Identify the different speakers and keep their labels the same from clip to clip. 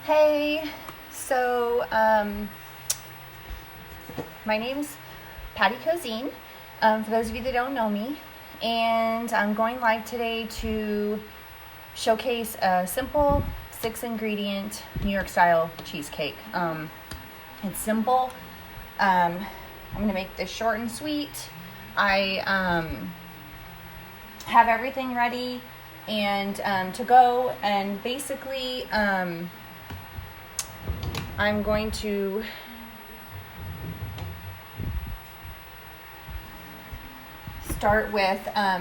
Speaker 1: Hey, so my name's Patty Cozine, for those of you that don't know me, and I'm going live today to showcase a simple 6-ingredient New York style cheesecake. It's simple. I'm going to make this short and sweet. I have everything ready and to go, and basically I'm going to start with,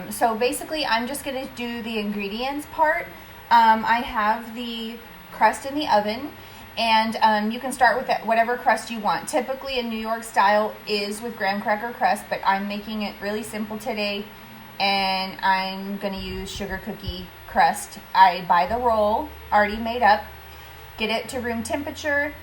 Speaker 1: so basically I'm just going to do the ingredients part. I have the crust in the oven, and you can start with whatever crust you want. Typically a New York style is with graham cracker crust, but I'm making it really simple today, and I'm going to use sugar cookie crust. I buy the roll already made up, get it to room temperature,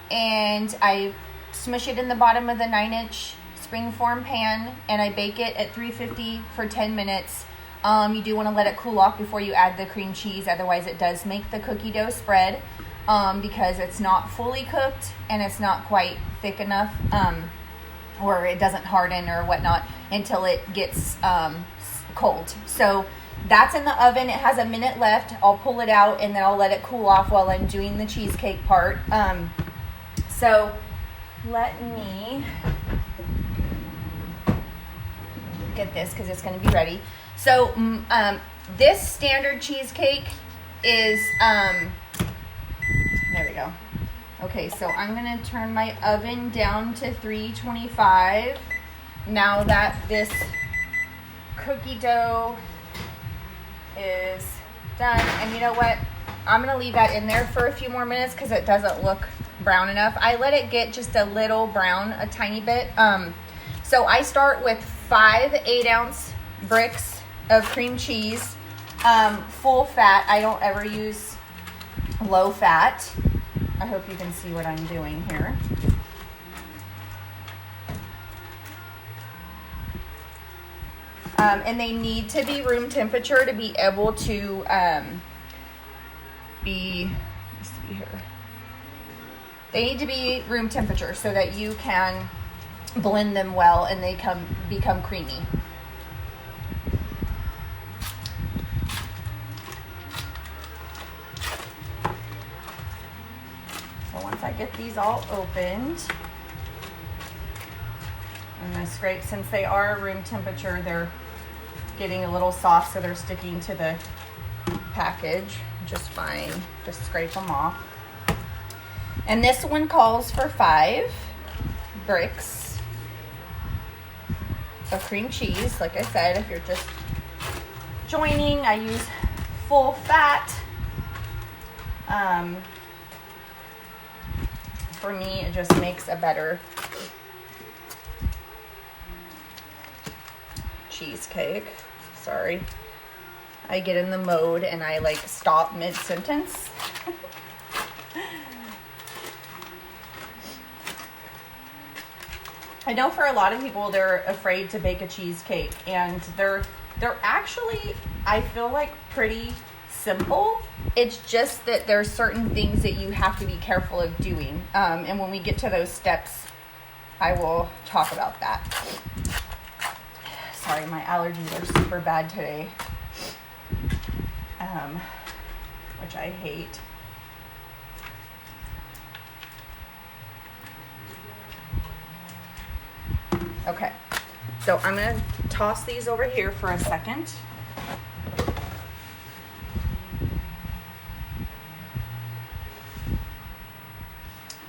Speaker 1: and I smush it in the bottom of the 9-inch springform pan, and I bake it at 350 for 10 minutes. You do want to let it cool off before you add the cream cheese, otherwise it does make the cookie dough spread, because it's not fully cooked and it's not quite thick enough, or it doesn't harden or whatnot until it gets cold. So that's in the oven. It has a minute left. I'll pull it out and then I'll let it cool off while I'm doing the cheesecake part. So let me get this because it's going to be ready. So this standard cheesecake is, there we go. Okay, so I'm going to turn my oven down to 325 now that this cookie dough is done. And you know what? I'm going to leave that in there for a few more minutes because it doesn't look brown enough. I let it get just a little brown, a tiny bit. So I start with 5 8-ounce bricks of cream cheese, full fat. I don't ever use low fat. I hope you can see what I'm doing here. And they need to be room temperature to be able to let's see here. They need to be room temperature so that you can blend them well and they become creamy. So once I get these all opened, I'm going to scrape, since they are room temperature, they're getting a little soft, so they're sticking to the package just fine. Just scrape them off. And this one calls for 5 bricks of cream cheese. Like I said, if you're just joining, I use full fat. For me, it just makes a better cheesecake. Sorry, I get in the mode and I like stop mid-sentence. I know for a lot of people, they're afraid to bake a cheesecake, and they're actually, I feel like, pretty simple. It's just that there's certain things that you have to be careful of doing. And when we get to those steps, I will talk about that. Sorry, my allergies are super bad today, which I hate. Okay, so I'm going to toss these over here for a second.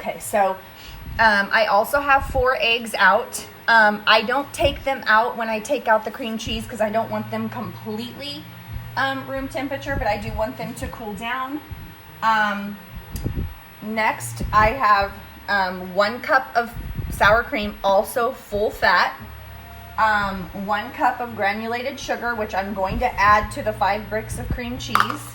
Speaker 1: Okay, so I also have 4 eggs out. I don't take them out when I take out the cream cheese because I don't want them completely room temperature, but I do want them to cool down. Next, I have 1 cup of sour cream, also full fat, 1 cup of granulated sugar, which I'm going to add to the 5 bricks of cream cheese,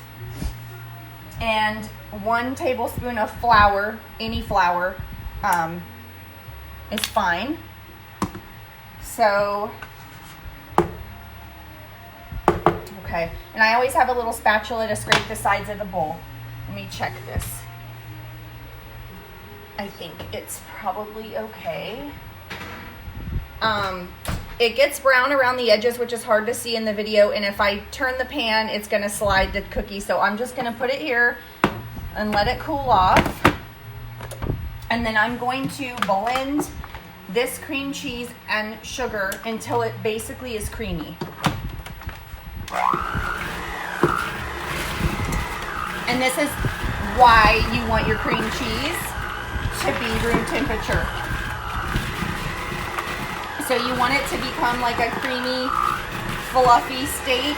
Speaker 1: and 1 tablespoon of flour. Any flour is fine. So, okay, and I always have a little spatula to scrape the sides of the bowl. Let me check this. I think it's probably okay. It gets brown around the edges, which is hard to see in the video, and if I turn the pan, it's gonna slide the cookie. So I'm just gonna put it here and let it cool off. And then I'm going to blend this cream cheese and sugar until it basically is creamy. And this is why you want your cream cheese to be room temperature. So you want it to become like a creamy, fluffy state.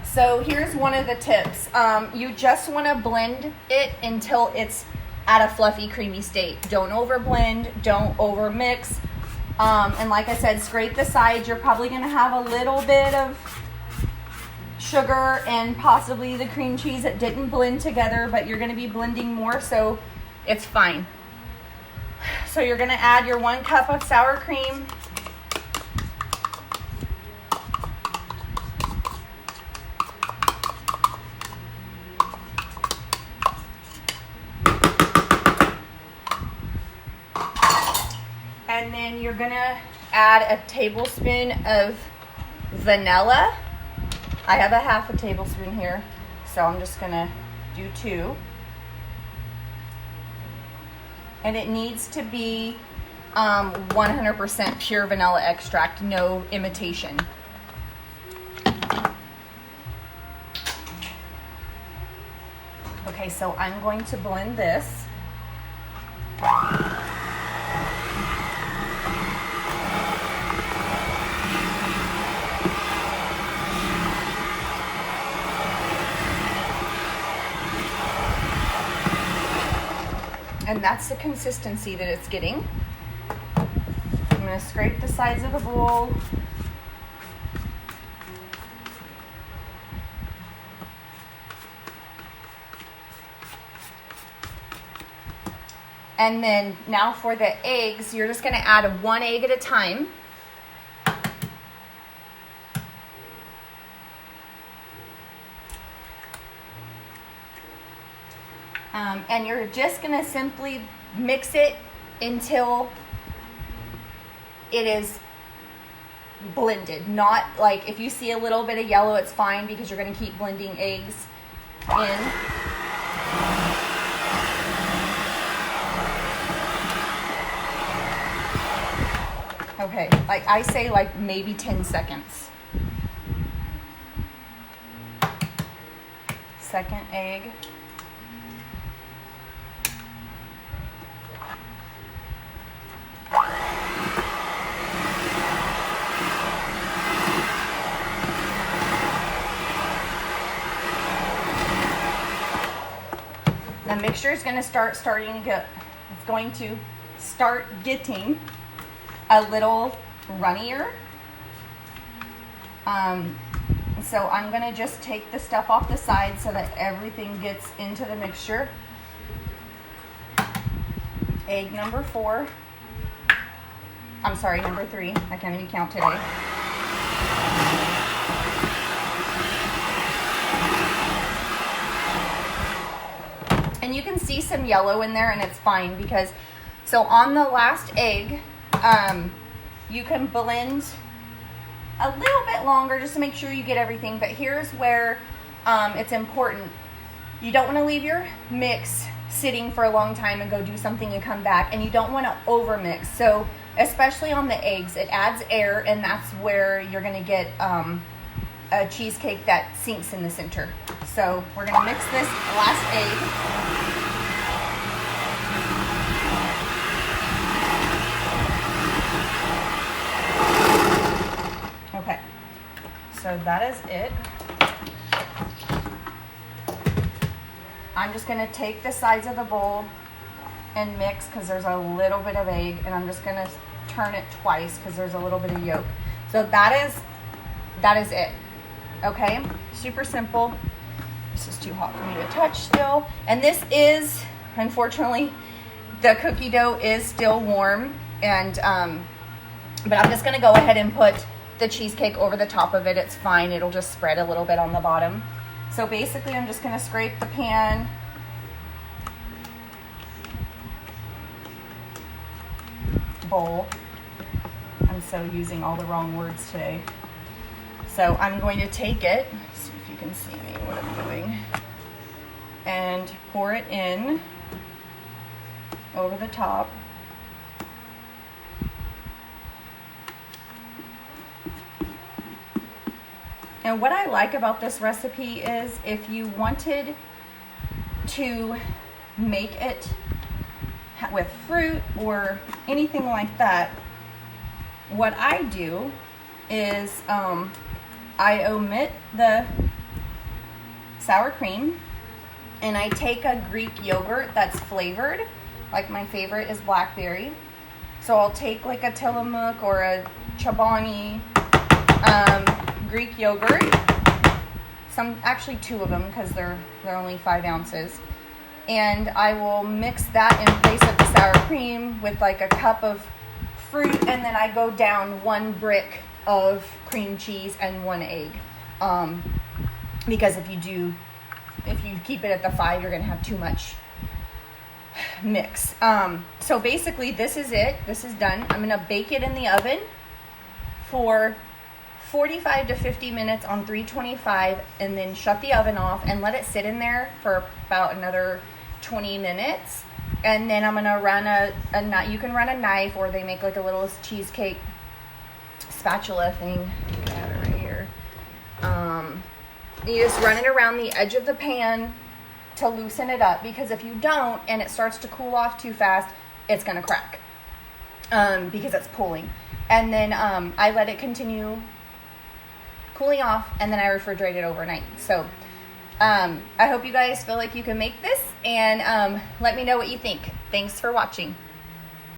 Speaker 1: So here's one of the tips. You just want to blend it until it's at a fluffy, creamy state. Don't overblend, don't overmix. And like I said, scrape the sides. You're probably going to have a little bit of sugar and possibly the cream cheese that didn't blend together, but you're going to be blending more, so it's fine. So you're going to add your 1 cup of sour cream. And then you're gonna add a tablespoon of vanilla. I have a half a tablespoon here, so I'm just gonna do 2. And it needs to be 100% pure vanilla extract, no imitation. Okay, so I'm going to blend this. And that's the consistency that it's getting. I'm going to scrape the sides of the bowl. And then now for the eggs, you're just going to add 1 egg at a time. And you're just going to simply mix it until it is blended. Not like if you see a little bit of yellow, it's fine because you're going to keep blending eggs in. Okay, like I say, like maybe 10 seconds. Second egg. The mixture is going to start getting a little runnier. So I'm going to just take the stuff off the side so that everything gets into the mixture. Egg number 4. I'm sorry, number 3. I can't even count today. And you can see some yellow in there, and it's fine because, so on the last egg, you can blend a little bit longer just to make sure you get everything. But here's where it's important. You don't want to leave your mix sitting for a long time and go do something and come back, and you don't want to over-mix. So especially on the eggs, it adds air, and that's where you're going to get a cheesecake that sinks in the center. So we're going to mix this last egg. Okay, so that is it. I'm just going to take the sides of the bowl and mix because there's a little bit of egg, and I'm just going to turn it twice because there's a little bit of yolk. So that is it. Okay, super simple. This is too hot for me to touch still. And this is, unfortunately, the cookie dough is still warm, and But I'm just going to go ahead and put the cheesecake over the top of it. It's fine. It'll just spread a little bit on the bottom. So basically, I'm just going to scrape the pan. Bowl. I'm so using all the wrong words today. So I'm going to take it, see if you can see me what I'm doing, and pour it in over the top. And what I like about this recipe is if you wanted to make it with fruit or anything like that, what I do is I omit the sour cream and I take a Greek yogurt that's flavored. Like my favorite is blackberry. So I'll take like a Tillamook or a Chobani Greek yogurt. Actually 2 of them because they're only 5 ounces. And I will mix that in place of the sour cream with like a cup of fruit, and then I go down 1 brick of cream cheese and 1 egg. Because if you keep it at the 5, you're gonna have too much mix. So basically this is it. This is done. I'm gonna bake it in the oven for 45 to 50 minutes on 325, and then shut the oven off and let it sit in there for about another 20 minutes. And then I'm gonna run you can run a knife, or they make like a little cheesecake spatula thing. I have it right here. You just run it around the edge of the pan to loosen it up, because if you don't and it starts to cool off too fast, it's gonna crack because it's pulling. And then I let it continue cooling off, and then I refrigerate it overnight. So I hope you guys feel like you can make this, and let me know what you think. Thanks for watching.